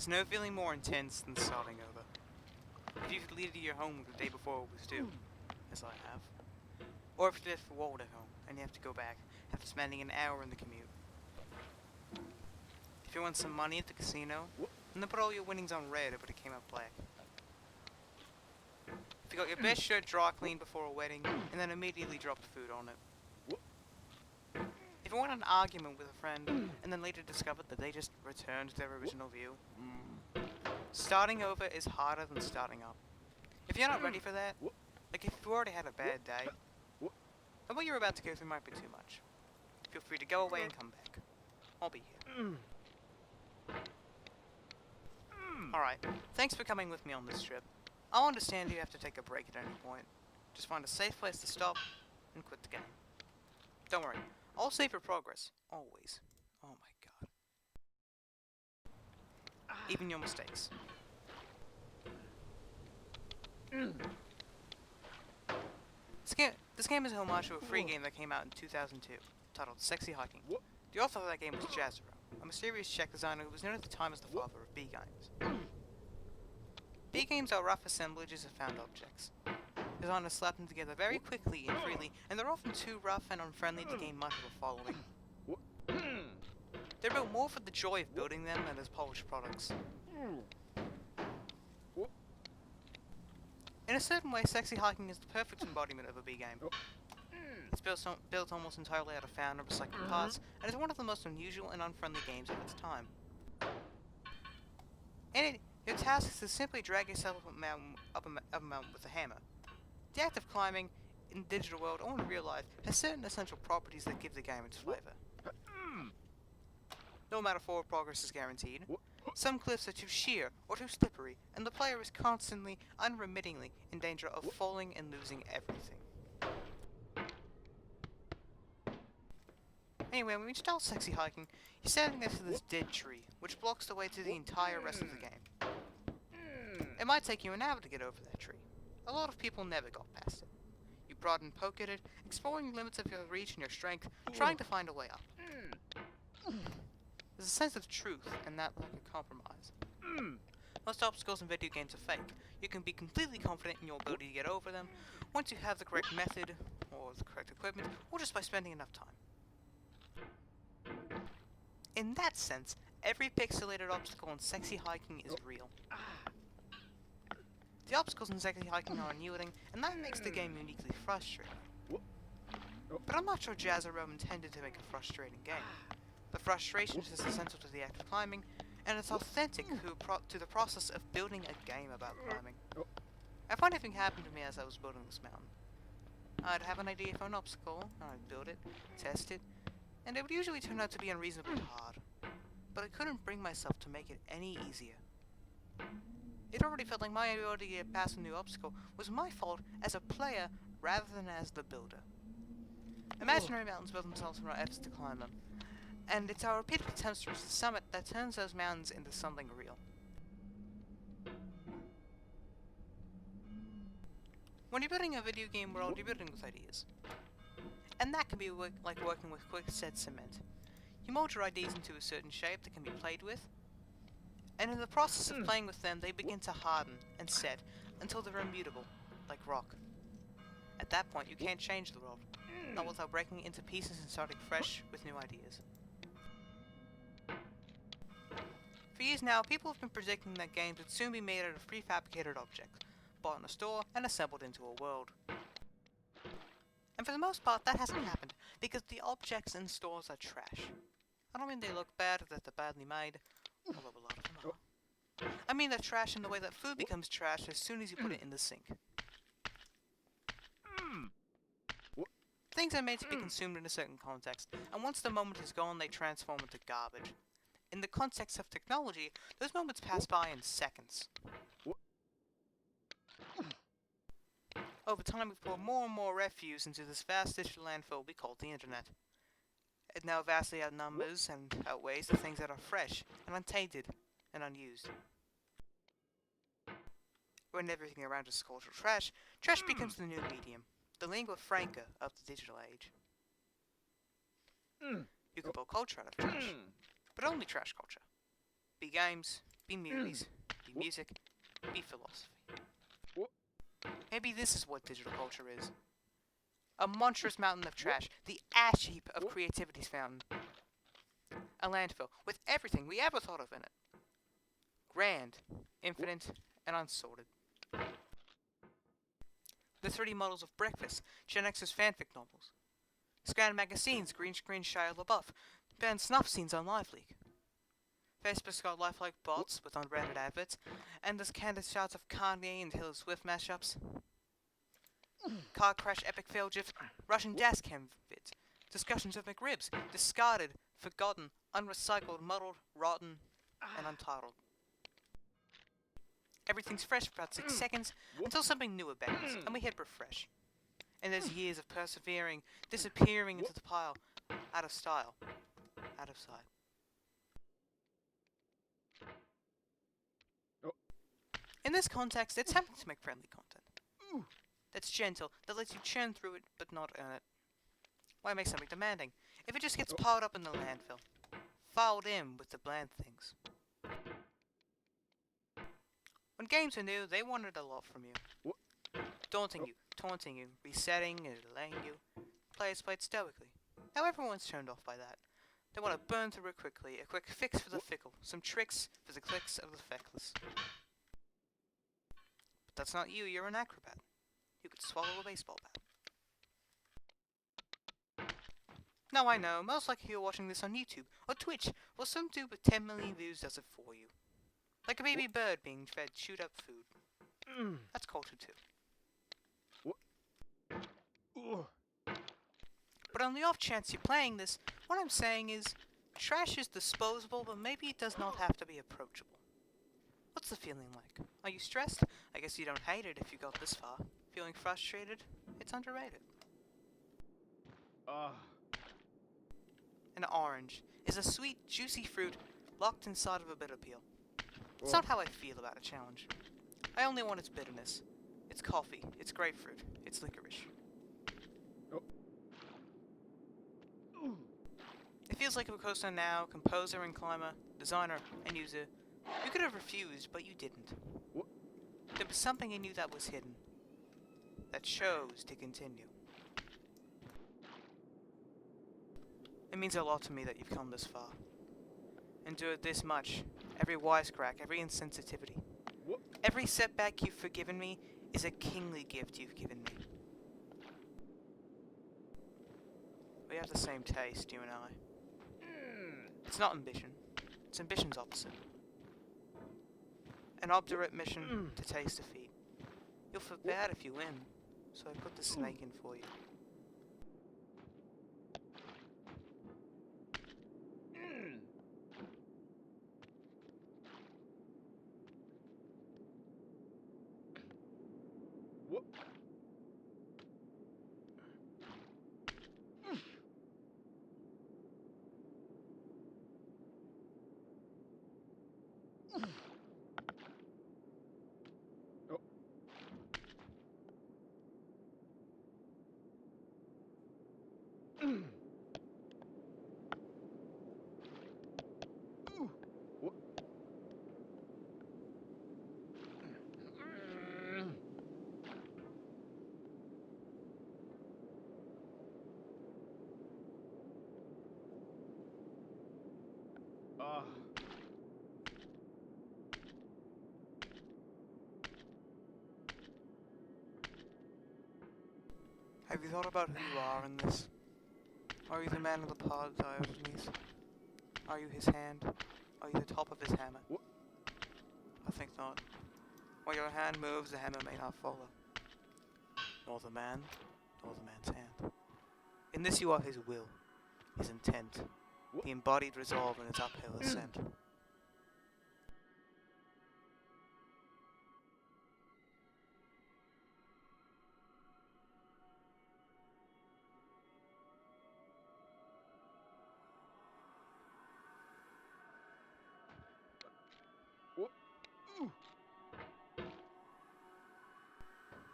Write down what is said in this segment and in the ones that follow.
There's no feeling more intense than starting over. If you've deleted your homework the day before it was due, as I have, or if you left the wall at home and you have to go back after spending an hour in the commute. If you won some money at the casino, and then put all your winnings on red but it came out black. If you got your best shirt dry cleaned before a wedding and then immediately dropped food on it. If you won an argument with a friend and then later discovered that they just returned to their original view. Starting over is harder than starting up. If you're not ready for that, like if you already had a bad day, then what you're about to go through might be too much. Feel free to go away and come back. I'll be here. Alright, thanks for coming with me on this trip. I'll understand if you have to take a break at any point. Just find a safe place to stop and quit the game. Don't worry, I'll save your progress. Always. Oh my god. Even your mistakes. This game is a homage to a free game that came out in 2002, titled Sexy Hiking. The author of that game was Jazero, a mysterious Czech designer who was known at the time as the father of B-games. B-games are rough assemblages of found objects. Designers slap them together very quickly and freely, and they're often too rough and unfriendly to gain much of a following. They're built more for the joy of building them than as polished products. In a certain way, Sexy Hiking is the perfect embodiment of a B-game. It's built almost entirely out of found and recycled parts, and is one of the most unusual and unfriendly games of its time. In it, your task is to simply drag yourself up a mountain with a hammer. The act of climbing, in the digital world or in real life, has certain essential properties that give the game its flavor. No matter forward progress is guaranteed. Some cliffs are too sheer or too slippery, and the player is constantly, unremittingly, in danger of falling and losing everything. Anyway, when you start Sexy Hiking, you're standing next to this dead tree, which blocks the way to the entire rest of the game. It might take you an hour to get over that tree. A lot of people never got past it. You prod and poke at it, exploring the limits of your reach and your strength, trying to find a way up. There's a sense of truth and that lack of compromise. Most obstacles in video games are fake. You can be completely confident in your ability to get over them once you have the correct method, or the correct equipment, or just by spending enough time. In that sense, every pixelated obstacle in Sexy Hiking is real. The obstacles in Sexy Hiking are unyielding, and that makes the game uniquely frustrating. But I'm not sure Jazero intended to make a frustrating game. The frustration is essential to the act of climbing, and it's authentic to the process of building a game about climbing. A funny thing happened to me as I was building this mountain. I'd have an idea for an obstacle, and I'd build it, test it, and it would usually turn out to be unreasonably hard. But I couldn't bring myself to make it any easier. It already felt like my ability to get past a new obstacle was my fault as a player rather than as the builder. Imaginary mountains build themselves from our efforts to climb them, and it's our repeated attempts to reach the summit that turns those mountains into something real. When you're building a video game world, you're building with ideas. And that can be like working with quick-set cement. You mold your ideas into a certain shape that can be played with, and in the process of playing with them, they begin to harden and set until they're immutable, like rock. At that point, you can't change the world, not without breaking it into pieces and starting fresh with new ideas. For years now, people have been predicting that games would soon be made out of prefabricated objects, bought in a store and assembled into a world. And for the most part, that hasn't happened, because the objects in stores are trash. I don't mean they look bad or that they're badly made, although a lot of them are. I mean they're trash in the way that food becomes trash as soon as you put it in the sink. Things are made to be consumed in a certain context, and once the moment is gone, they transform into garbage. In the context of technology, those moments pass by in seconds. Over time, we've poured more and more refuse into this vast digital landfill we call the internet. It now vastly outnumbers and outweighs the things that are fresh and untainted and unused. When everything around us is cultural trash, trash becomes the new medium, the lingua franca of the digital age. You can build culture out of trash, but only trash culture. B-games, be movies, be music, be philosophy. Maybe this is what digital culture is. A monstrous mountain of trash, the ash heap of creativity's fountain. A landfill with everything we ever thought of in it. Grand, infinite, and unsorted. The 3D models of breakfast, Gen X's fanfic novels. Scan magazines, green screen Shia LaBeouf, banned snuff scenes on Live Leak. Facebook's got lifelike bots with unbranded adverts, endless candid shots of Kanye and Taylor Swift mashups. Car crash epic fail gif, Russian dash cam vids, discussions of McRibs, discarded, forgotten, unrecycled, muddled, rotten, and untitled. Everything's fresh for about 6 seconds, until something new abounds, and we hit refresh. And there's years of persevering, disappearing into the pile, out of style, out of sight. In this context, it's tempting to make friendly content. That's gentle, that lets you churn through it, but not earn it. Why make something demanding, if it just gets piled up in the landfill? Filed in with the bland things. When games are new, they wanted a lot from you. Daunting you, taunting you, resetting and delaying you. Players played stoically. Now everyone's turned off by that. They want to burn through it quickly, a quick fix for the fickle, some tricks for the clicks of the feckless. But that's not you, you're an acrobat. You could swallow a baseball bat. Now I know, most likely you're watching this on YouTube, or Twitch, or some dude with 10 million views does it for you. Like a baby bird being fed chewed up food. That's culture too. But on the off chance you're playing this, what I'm saying is, trash is disposable, but maybe it does not have to be approachable. What's the feeling like? Are you stressed? I guess you don't hate it if you got this far. Feeling frustrated? It's underrated. An orange is a sweet, juicy fruit locked inside of a bitter peel. It's not how I feel about a challenge. I only want its bitterness. It's coffee, it's grapefruit, it's licorice. It feels like a coaster now, composer and climber, designer and user. You could have refused, but you didn't. There was something in you that was hidden, that chose to continue. It means a lot to me that you've come this far. Endured this much, every wisecrack, every insensitivity. Every setback you've forgiven me is a kingly gift you've given me. We have the same taste, you and I. It's not ambition. It's ambition's opposite. An obdurate mission to taste defeat. You'll feel bad if you win, so I put the snake in for you. Have you thought about who you are in this? Are you the man of the pod Diogenes? Are you his hand? Are you the top of his hammer? I think not. While your hand moves, the hammer may not follow. Nor the man, nor the man's hand. In this you are his will, his intent, the embodied resolve in its uphill ascent.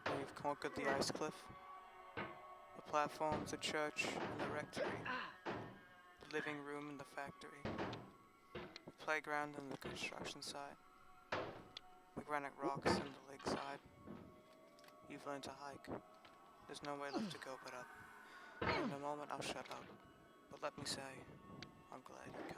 Now you've conquered the ice cliff, the platforms, the church, and the rectory, the living room and the factory, the playground and the construction site. The granite rocks and the lakeside. You've learned to hike. There's no way left to go but up. In a moment I'll shut up. But let me say, I'm glad you came.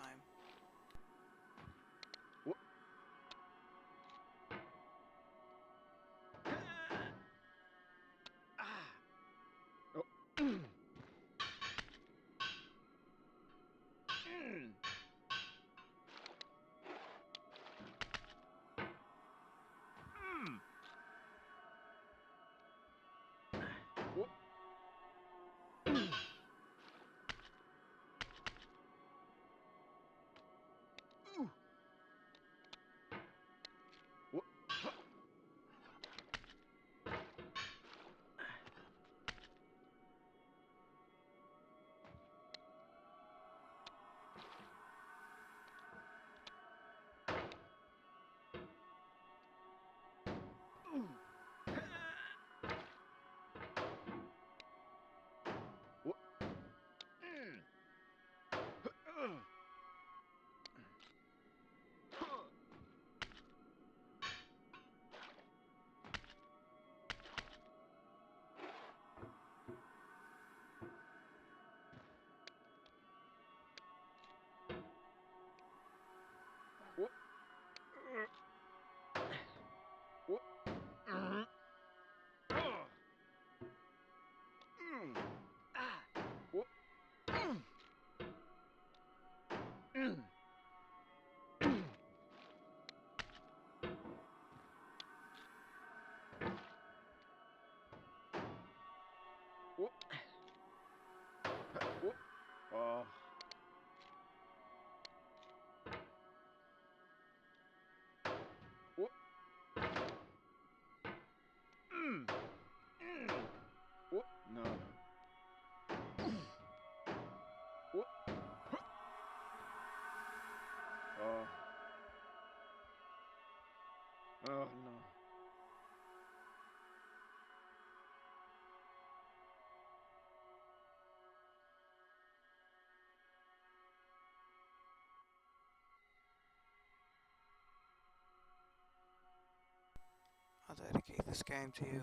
I'll dedicate this game to you,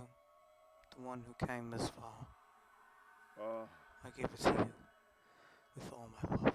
the one who came this far. I give it to you with all my love.